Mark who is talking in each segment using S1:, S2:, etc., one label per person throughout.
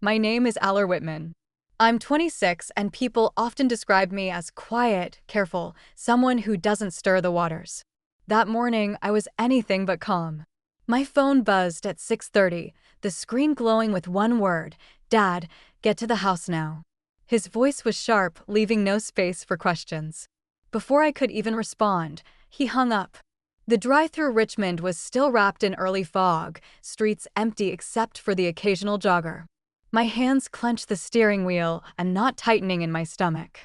S1: My name is Aller Whitman. I'm 26, and people often describe me as quiet, careful, someone who doesn't stir the waters. That morning, I was anything but calm. My phone buzzed at 6:30, the screen glowing with one word: Dad, get to the house now. His voice was sharp, leaving no space for questions. Before I could even respond, he hung up. The drive through Richmond was still wrapped in early fog, streets empty except for the occasional jogger. My hands clenched the steering wheel, a knot tightening in my stomach.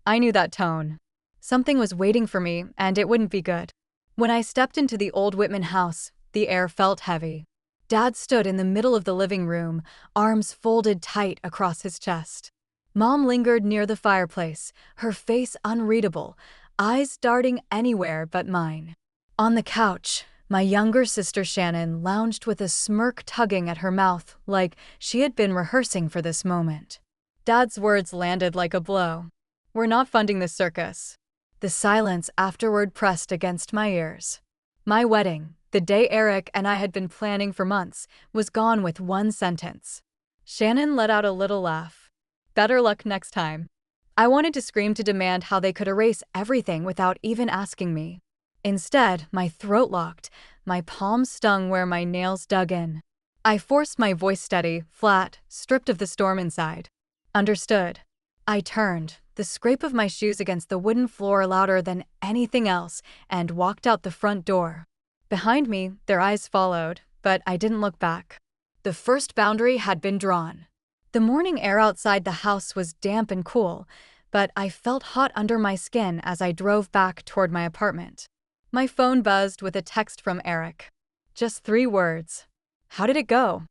S1: I knew that tone. Something was waiting for me, and it wouldn't be good. When I stepped into the old Whitman house, the air felt heavy. Dad stood in the middle of the living room, arms folded tight across his chest. Mom lingered near the fireplace, her face unreadable, eyes darting anywhere but mine. On the couch, my younger sister Shannon lounged with a smirk tugging at her mouth like she had been rehearsing for this moment. Dad's words landed like a blow. "We're not funding this circus." The silence afterward pressed against my ears. My wedding, the day Eric and I had been planning for months, was gone with one sentence. Shannon let out a little laugh. "Better luck next time." I wanted to scream to demand how they could erase everything without even asking me. Instead, my throat locked, my palms stung where my nails dug in. I forced my voice steady, flat, stripped of the storm inside. "Understood." I turned, the scrape of my shoes against the wooden floor louder than anything else, and walked out the front door. Behind me, their eyes followed, but I didn't look back. The first boundary had been drawn. The morning air outside the house was damp and cool, but I felt hot under my skin as I drove back toward my apartment. My phone buzzed with a text from Eric. Just 3 words. How did it go?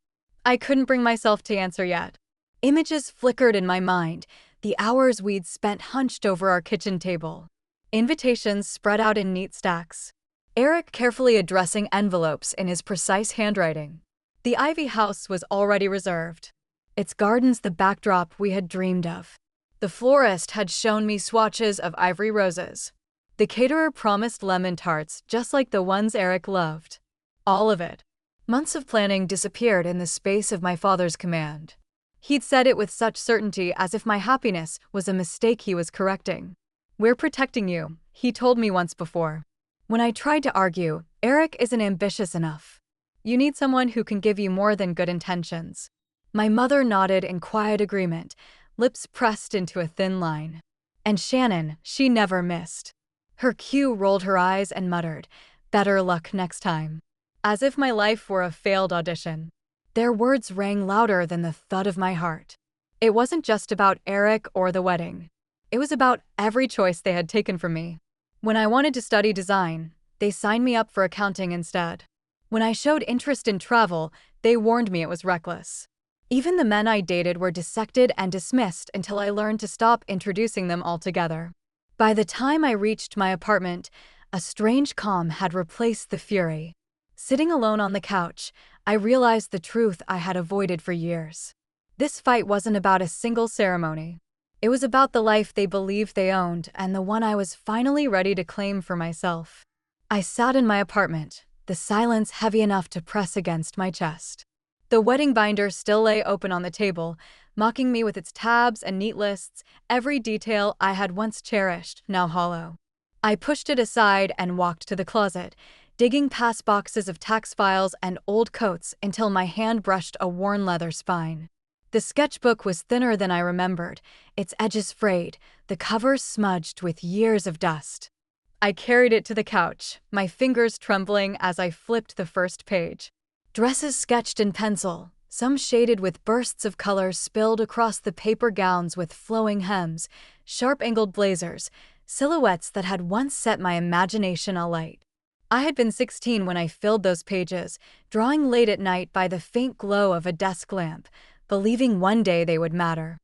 S1: I couldn't bring myself to answer yet. Images flickered in my mind, the hours we'd spent hunched over our kitchen table. Invitations spread out in neat stacks. Eric carefully addressing envelopes in his precise handwriting. The Ivy house was already reserved. Its gardens the backdrop we had dreamed of. The florist had shown me swatches of ivory roses. The caterer promised lemon tarts just like the ones Eric loved. All of it. Months of planning disappeared in the space of my father's command. He'd said it with such certainty as if my happiness was a mistake he was correcting. "We're protecting you," he told me once before. When I tried to argue, "Eric isn't ambitious enough. You need someone who can give you more than good intentions." My mother nodded in quiet agreement, lips pressed into a thin line. And Shannon, she never missed. Her cue rolled her eyes and muttered, "Better luck next time." As if my life were a failed audition. Their words rang louder than the thud of my heart. It wasn't just about Eric or the wedding. It was about every choice they had taken from me. When I wanted to study design, they signed me up for accounting instead. When I showed interest in travel, they warned me it was reckless. Even the men I dated were dissected and dismissed until I learned to stop introducing them altogether. By the time I reached my apartment, a strange calm had replaced the fury. Sitting alone on the couch, I realized the truth I had avoided for years. This fight wasn't about a single ceremony. It was about the life they believed they owned and the one I was finally ready to claim for myself. I sat in my apartment, the silence heavy enough to press against my chest. The wedding binder still lay open on the table, mocking me with its tabs and neat lists, every detail I had once cherished, now hollow. I pushed it aside and walked to the closet, digging past boxes of tax files and old coats until my hand brushed a worn leather spine. The sketchbook was thinner than I remembered, its edges frayed, the cover smudged with years of dust. I carried it to the couch, my fingers trembling as I flipped the first page. Dresses sketched in pencil, some shaded with bursts of color spilled across the paper gowns with flowing hems, sharp-angled blazers, silhouettes that had once set my imagination alight. I had been 16 when I filled those pages, drawing late at night by the faint glow of a desk lamp, believing one day they would matter.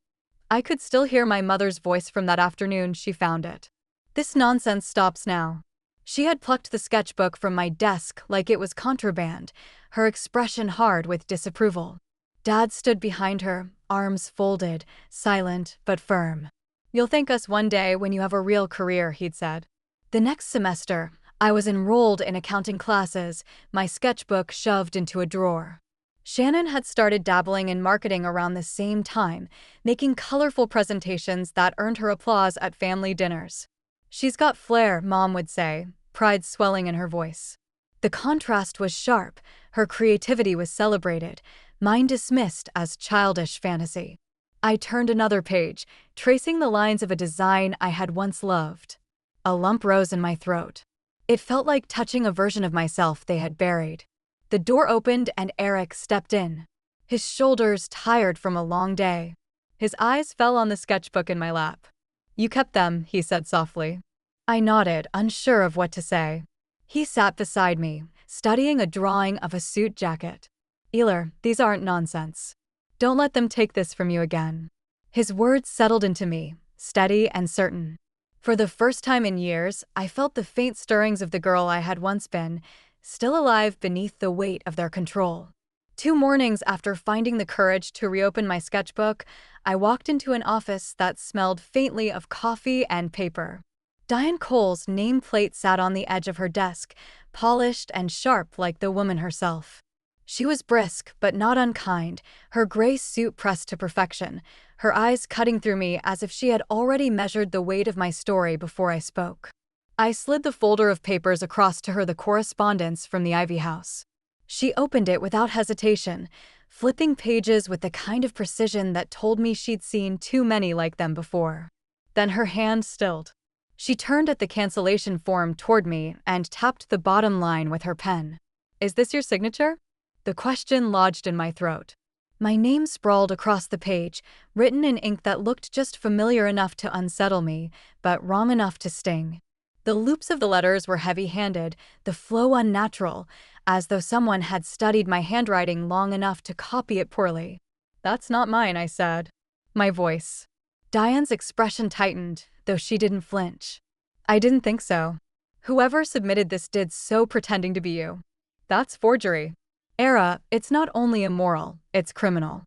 S1: I could still hear my mother's voice from that afternoon she found it. "This nonsense stops now." She had plucked the sketchbook from my desk like it was contraband, her expression hard with disapproval. Dad stood behind her, arms folded, silent but firm. "You'll thank us one day when you have a real career," he'd said. The next semester, I was enrolled in accounting classes, my sketchbook shoved into a drawer. Shannon had started dabbling in marketing around the same time, making colorful presentations that earned her applause at family dinners. "She's got flair," Mom would say, pride swelling in her voice. The contrast was sharp, her creativity was celebrated, mine dismissed as childish fantasy. I turned another page, tracing the lines of a design I had once loved. A lump rose in my throat. It felt like touching a version of myself they had buried. The door opened and Eric stepped in, his shoulders tired from a long day. His eyes fell on the sketchbook in my lap. "You kept them," he said softly. I nodded, unsure of what to say. He sat beside me, studying a drawing of a suit jacket. "Eler, these aren't nonsense. Don't let them take this from you again." His words settled into me, steady and certain. For the first time in years, I felt the faint stirrings of the girl I had once been, still alive beneath the weight of their control. 2 mornings after finding the courage to reopen my sketchbook, I walked into an office that smelled faintly of coffee and paper. Diane Cole's nameplate sat on the edge of her desk, polished and sharp like the woman herself. She was brisk but not unkind, her gray suit pressed to perfection, her eyes cutting through me as if she had already measured the weight of my story before I spoke. I slid the folder of papers across to her, the correspondence from the Ivy House. She opened it without hesitation, flipping pages with the kind of precision that told me she'd seen too many like them before. Then her hand stilled. She turned at the cancellation form toward me and tapped the bottom line with her pen. "Is this your signature?" The question lodged in my throat. My name sprawled across the page, written in ink that looked just familiar enough to unsettle me, but wrong enough to sting. The loops of the letters were heavy-handed, the flow unnatural, as though someone had studied my handwriting long enough to copy it poorly. "That's not mine," I said. My voice. Diane's expression tightened, though she didn't flinch. "I didn't think so. Whoever submitted this did so pretending to be you. That's forgery. Era, it's not only immoral, it's criminal."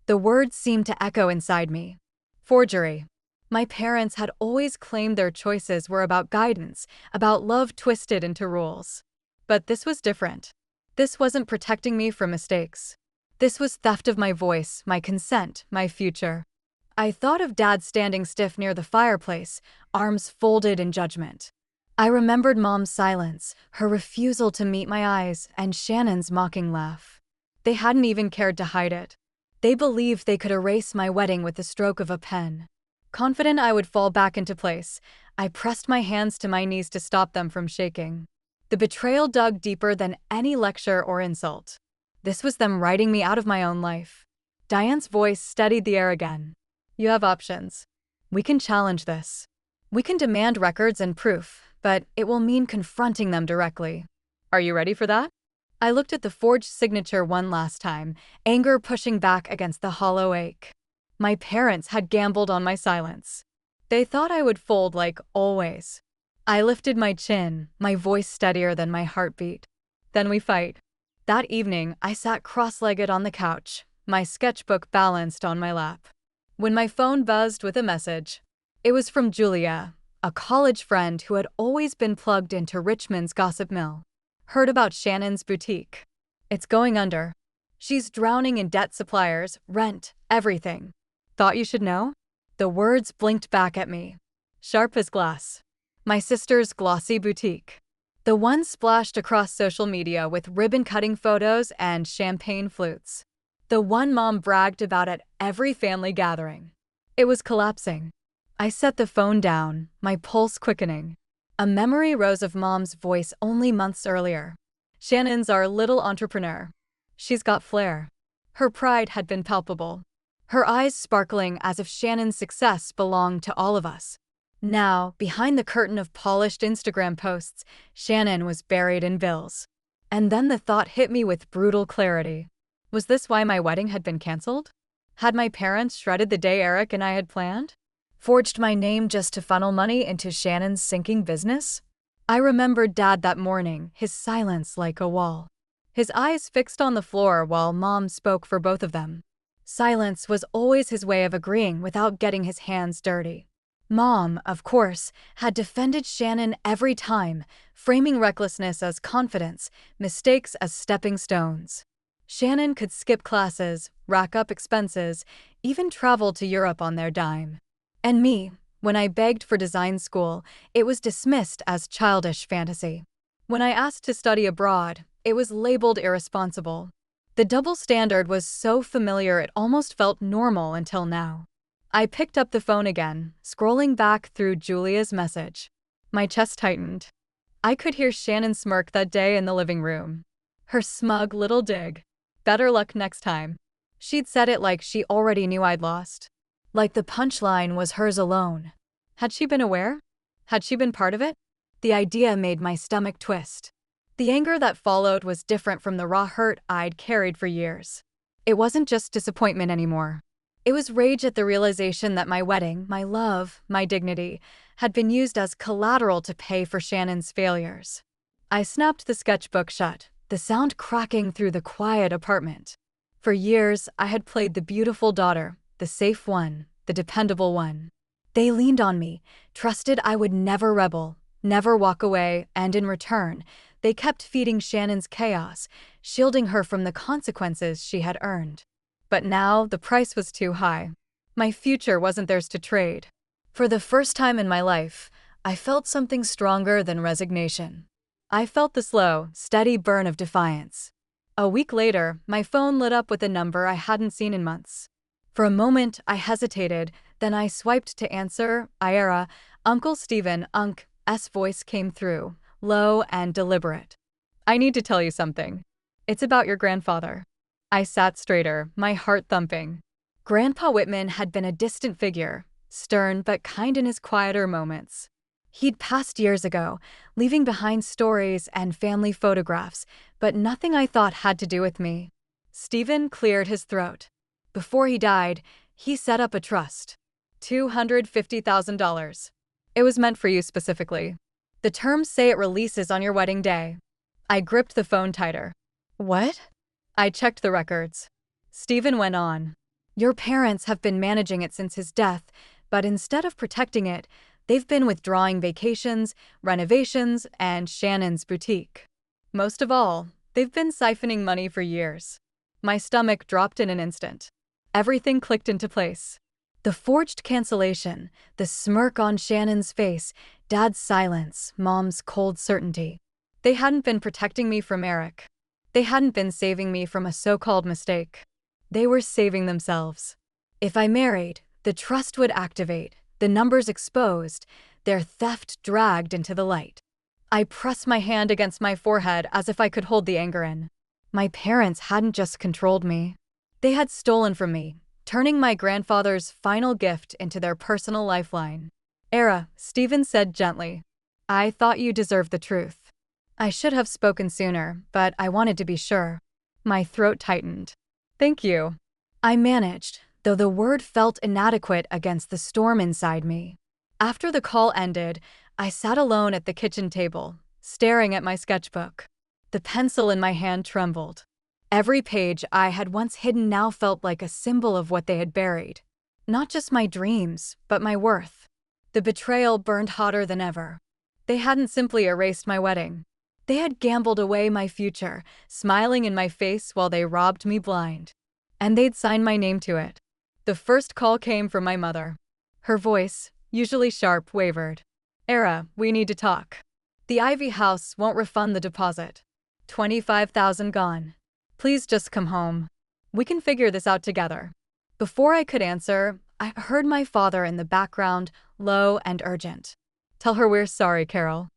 S1: The words seemed to echo inside me. Forgery. My parents had always claimed their choices were about guidance, about love twisted into rules. But this was different. This wasn't protecting me from mistakes. This was theft of my voice, my consent, my future. I thought of Dad standing stiff near the fireplace, arms folded in judgment. I remembered Mom's silence, her refusal to meet my eyes, and Shannon's mocking laugh. They hadn't even cared to hide it. They believed they could erase my wedding with the stroke of a pen. Confident I would fall back into place, I pressed my hands to my knees to stop them from shaking. The betrayal dug deeper than any lecture or insult. This was them writing me out of my own life. Diane's voice steadied the air again. "You have options. We can challenge this. We can demand records and proof, but it will mean confronting them directly. Are you ready for that?" I looked at the forged signature one last time, anger pushing back against the hollow ache. My parents had gambled on my silence. They thought I would fold like always. I lifted my chin, my voice steadier than my heartbeat. "Then we fight." That evening, I sat cross-legged on the couch, my sketchbook balanced on my lap. When my phone buzzed with a message, it was from Julia, a college friend who had always been plugged into Richmond's gossip mill. "Heard about Shannon's boutique. It's going under. She's drowning in debt, suppliers, rent, everything. Thought you should know?" The words blinked back at me, sharp as glass. My sister's glossy boutique. The one splashed across social media with ribbon-cutting photos and champagne flutes. The one Mom bragged about at every family gathering. It was collapsing. I set the phone down, my pulse quickening. A memory rose of Mom's voice only months earlier. "Shannon's our little entrepreneur. She's got flair." Her pride had been palpable, her eyes sparkling as if Shannon's success belonged to all of us. Now, behind the curtain of polished Instagram posts, Shannon was buried in bills. And then the thought hit me with brutal clarity. Was this why my wedding had been canceled? Had my parents shredded the day Eric and I had planned? Forged my name just to funnel money into Shannon's sinking business? I remembered Dad that morning, his silence like a wall. His eyes fixed on the floor while Mom spoke for both of them. Silence was always his way of agreeing without getting his hands dirty. Mom, of course, had defended Shannon every time, framing recklessness as confidence, mistakes as stepping stones. Shannon could skip classes, rack up expenses, even travel to Europe on their dime. And me, when I begged for design school, it was dismissed as childish fantasy. When I asked to study abroad, it was labeled irresponsible. The double standard was so familiar it almost felt normal until now. I picked up the phone again, scrolling back through Julia's message. My chest tightened. I could hear Shannon smirk that day in the living room. Her smug little dig. Better luck next time. She'd said it like she already knew I'd lost. Like the punchline was hers alone. Had she been aware? Had she been part of it? The idea made my stomach twist. The anger that followed was different from the raw hurt I'd carried for years. It wasn't just disappointment anymore. It was rage at the realization that my wedding, my love, my dignity, had been used as collateral to pay for Shannon's failures. I snapped the sketchbook shut, the sound cracking through the quiet apartment. For years, I had played the beautiful daughter, the safe one, the dependable one. They leaned on me, trusted I would never rebel, never walk away, and in return, they kept feeding Shannon's chaos, shielding her from the consequences she had earned. But now, the price was too high. My future wasn't theirs to trade. For the first time in my life, I felt something stronger than resignation. I felt the slow, steady burn of defiance. A week later, my phone lit up with a number I hadn't seen in months. For a moment, I hesitated, then I swiped to answer. Ira, Uncle Stephen, Unc's voice came through, low and deliberate. I need to tell you something. It's about your grandfather. I sat straighter, my heart thumping. Grandpa Whitman had been a distant figure, stern but kind in his quieter moments. He'd passed years ago, leaving behind stories and family photographs, but nothing I thought had to do with me. Stephen cleared his throat. Before he died, he set up a trust. $250,000. It was meant for you specifically. The terms say it releases on your wedding day. I gripped the phone tighter. What? I checked the records. Stephen went on. Your parents have been managing it since his death, but instead of protecting it, they've been withdrawing vacations, renovations, and Shannon's boutique. Most of all, they've been siphoning money for years. My stomach dropped in an instant. Everything clicked into place. The forged cancellation, the smirk on Shannon's face, Dad's silence, Mom's cold certainty. They hadn't been protecting me from Eric. They hadn't been saving me from a so-called mistake. They were saving themselves. If I married, the trust would activate, the numbers exposed, their theft dragged into the light. I pressed my hand against my forehead as if I could hold the anger in. My parents hadn't just controlled me. They had stolen from me, turning my grandfather's final gift into their personal lifeline. Era, Stephen said gently. I thought you deserved the truth. I should have spoken sooner, but I wanted to be sure. My throat tightened. Thank you. I managed, though the word felt inadequate against the storm inside me. After the call ended, I sat alone at the kitchen table, staring at my sketchbook. The pencil in my hand trembled. Every page I had once hidden now felt like a symbol of what they had buried. Not just my dreams, but my worth. The betrayal burned hotter than ever. They hadn't simply erased my wedding. They had gambled away my future, smiling in my face while they robbed me blind. And they'd signed my name to it. The first call came from my mother. Her voice, usually sharp, wavered. Era, we need to talk. The Ivy House won't refund the deposit. $25,000 gone. Please just come home. We can figure this out together. Before I could answer, I heard my father in the background, low and urgent. Tell her we're sorry, Carol.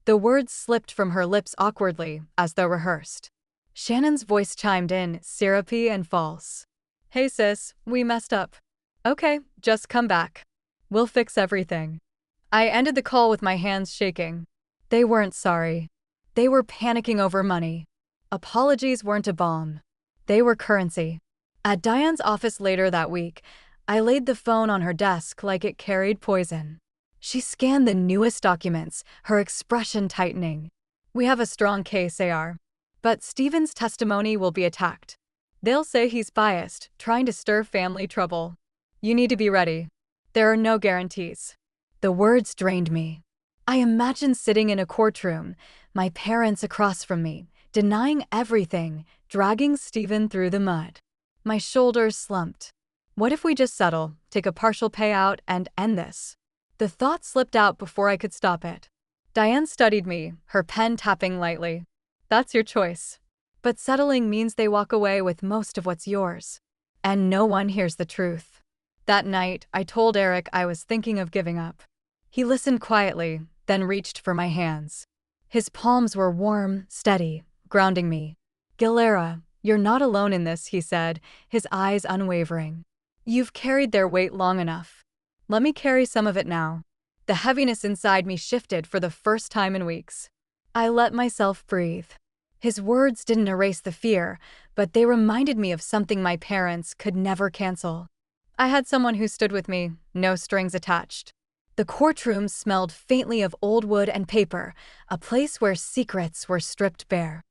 S1: The words slipped from her lips awkwardly, as though rehearsed. Shannon's voice chimed in, syrupy and false. Hey sis, we messed up. Okay, just come back. We'll fix everything. I ended the call with my hands shaking. They weren't sorry. They were panicking over money. Apologies weren't a balm. They were currency. At Diane's office later that week, I laid the phone on her desk like it carried poison. She scanned the newest documents, her expression tightening. We have a strong case, AR. But Stephen's testimony will be attacked. They'll say he's biased, trying to stir family trouble. You need to be ready. There are no guarantees. The words drained me. I imagined sitting in a courtroom, my parents across from me, denying everything, dragging Steven through the mud. My shoulders slumped. What if we just settle, take a partial payout, and end this? The thought slipped out before I could stop it. Diane studied me, her pen tapping lightly. That's your choice. But settling means they walk away with most of what's yours. And no one hears the truth. That night, I told Eric I was thinking of giving up. He listened quietly, then reached for my hands. His palms were warm, steady, grounding me. Gilera, you're not alone in this, he said, his eyes unwavering. You've carried their weight long enough. Let me carry some of it now. The heaviness inside me shifted for the first time in weeks. I let myself breathe. His words didn't erase the fear, but they reminded me of something my parents could never cancel. I had someone who stood with me, no strings attached. The courtroom smelled faintly of old wood and paper, a place where secrets were stripped bare.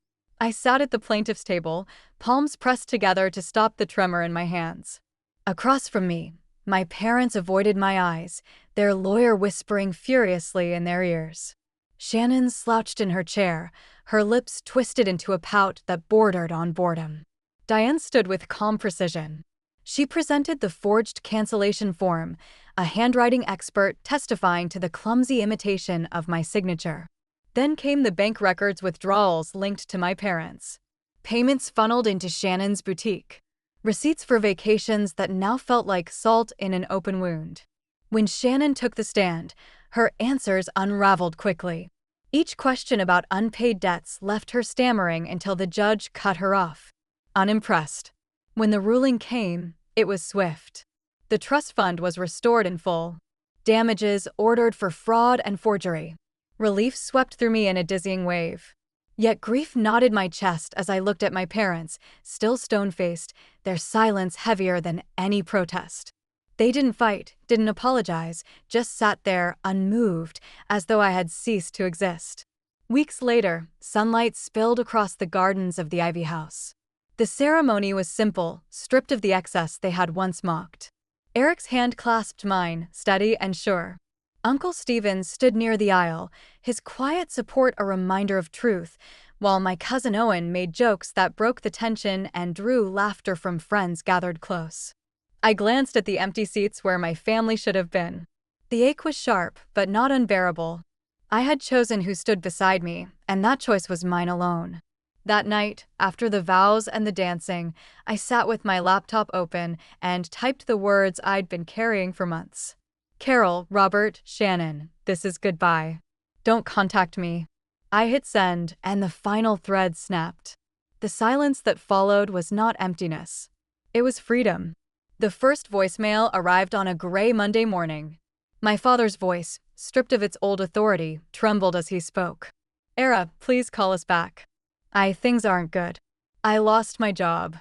S1: I sat at the plaintiff's table, palms pressed together to stop the tremor in my hands. Across from me, my parents avoided my eyes, their lawyer whispering furiously in their ears. Shannon slouched in her chair, her lips twisted into a pout that bordered on boredom. Diane stood with calm precision. She presented the forged cancellation form, a handwriting expert testifying to the clumsy imitation of my signature. Then came the bank records withdrawals linked to my parents. Payments funneled into Shannon's boutique. Receipts for vacations that now felt like salt in an open wound. When Shannon took the stand, her answers unraveled quickly. Each question about unpaid debts left her stammering until the judge cut her off. Unimpressed. When the ruling came, it was swift. The trust fund was restored in full. Damages ordered for fraud and forgery. Relief swept through me in a dizzying wave. Yet grief knotted my chest as I looked at my parents, still stone-faced, their silence heavier than any protest. They didn't fight, didn't apologize, just sat there, unmoved, as though I had ceased to exist. Weeks later, sunlight spilled across the gardens of the Ivy House. The ceremony was simple, stripped of the excess they had once mocked. Eric's hand clasped mine, steady and sure. Uncle Stephen stood near the aisle, his quiet support a reminder of truth, while my cousin Owen made jokes that broke the tension and drew laughter from friends gathered close. I glanced at the empty seats where my family should have been. The ache was sharp, but not unbearable. I had chosen who stood beside me, and that choice was mine alone. That night, after the vows and the dancing, I sat with my laptop open and typed the words I'd been carrying for months. Carol, Robert, Shannon, this is goodbye. Don't contact me. I hit send, and the final thread snapped. The silence that followed was not emptiness. It was freedom. The first voicemail arrived on a gray Monday morning. My father's voice, stripped of its old authority, trembled as he spoke. Era, please call us back. Things aren't good. I lost my job.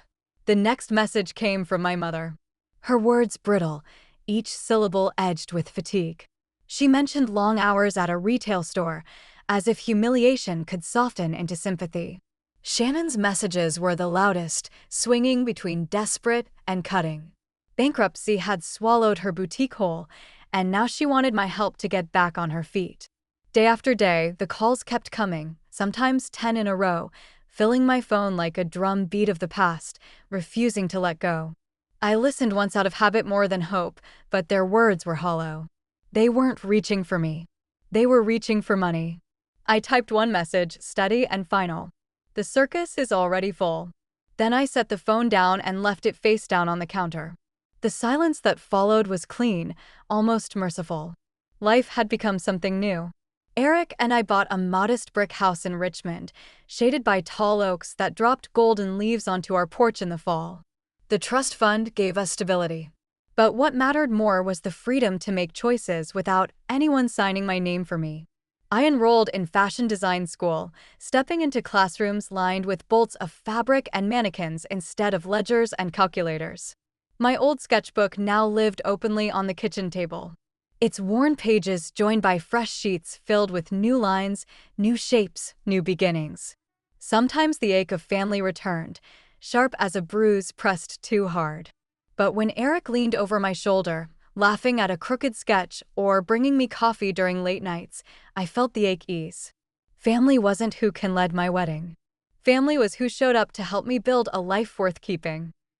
S1: The next message came from my mother. Her words brittle, each syllable edged with fatigue. She mentioned long hours at a retail store, as if humiliation could soften into sympathy. Shannon's messages were the loudest, swinging between desperate and cutting. Bankruptcy had swallowed her boutique whole, and now she wanted my help to get back on her feet. Day after day, the calls kept coming, sometimes 10 in a row, filling my phone like a drum beat of the past, refusing to let go. I listened once out of habit more than hope, but their words were hollow. They weren't reaching for me. They were reaching for money. I typed one message, steady and final. The circus is already full. Then I set the phone down and left it face down on the counter. The silence that followed was clean, almost merciful. Life had become something new. Eric and I bought a modest brick house in Richmond, shaded by tall oaks that dropped golden leaves onto our porch in the fall. The trust fund gave us stability. But what mattered more was the freedom to make choices without anyone signing my name for me. I enrolled in fashion design school, stepping into classrooms lined with bolts of fabric and mannequins instead of ledgers and calculators. My old sketchbook now lived openly on the kitchen table. Its worn pages joined by fresh sheets filled with new lines, new shapes, new beginnings. Sometimes the ache of family returned, sharp as a bruise pressed too hard. But when Eric leaned over my shoulder, laughing at a crooked sketch or bringing me coffee during late nights, I felt the ache ease. Family wasn't who can led my wedding. Family was who showed up to help me build a life worth keeping.